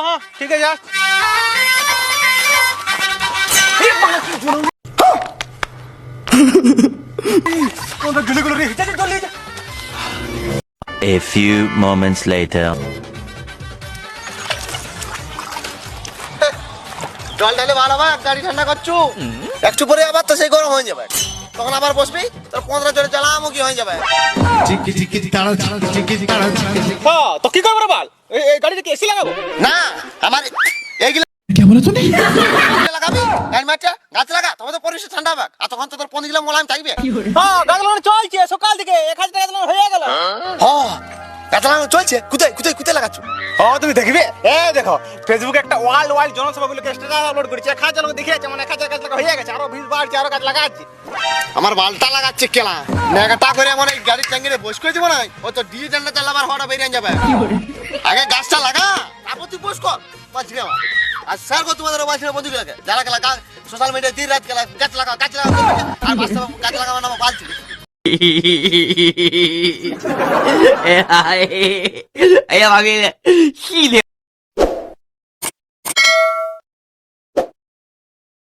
हाँ ठीक है यार। A few moments later. জল ঢালে ভালো হবে, গাড়ি ঠান্ডা করছু একটু পরে আবার তো সেই গরম হয়ে যাবে, তখন আবার বসবি তোর 15 জনে জ্বালামো কি হয়ে যাবে। हाँ तो की करबो रे बाल, এই গাড়িতে কি এসি লাগাবো? না আমার এইগুলা লাগাবি হেলমেটটা গাছ লাগা, তবে তো পরিবেশ ঠান্ডা হবে, আর তখন তো তোর 15 কিলো মোলায়েম থাকবে। হ্যাঁ গাছ লাগানো চলছে সকাল থেকে 1000 টাকা লাগানো হয়ে গেল। হ্যাঁ গাছ লাগানো চলছে, কোথায় লাগাচ্ছ? হ্যাঁ তুমি দেখবে, এই দেখো ফেসবুকে একটা ওয়ার্ল্ড ওয়াইড জনসভা বলে স্ট্যাটাস আপলোড করেছে, 1000 লোক দেখিয়েছে, মানে 1000 গাছ লাগা হয়ে গেছে, আরো 20 বাড়ছে, আরো গাছ লাগাচ্ছে। আমার বালটা লাগাচ্ছে কেলা নেগাটা করে, মানে গাড়ির ট্যাঙ্কিতে বস করে দিব না, ও তো ডিজিটালটা চালাবার হওয়াটা বেরিয়ে যাবে। আগে গাছটা লাগা, তারপর তুই বস কর বাঁচবে আমার। আর স্যার গো তোমাদের বাঁচবে বন্ধুগুলোকে যারা লাগা সোশ্যাল মিডিয়া দিন রাত গেলা গাছ লাগা আর বাস্তবে গাছ লাগাবার নাম বালছি। Ay, ay, ay,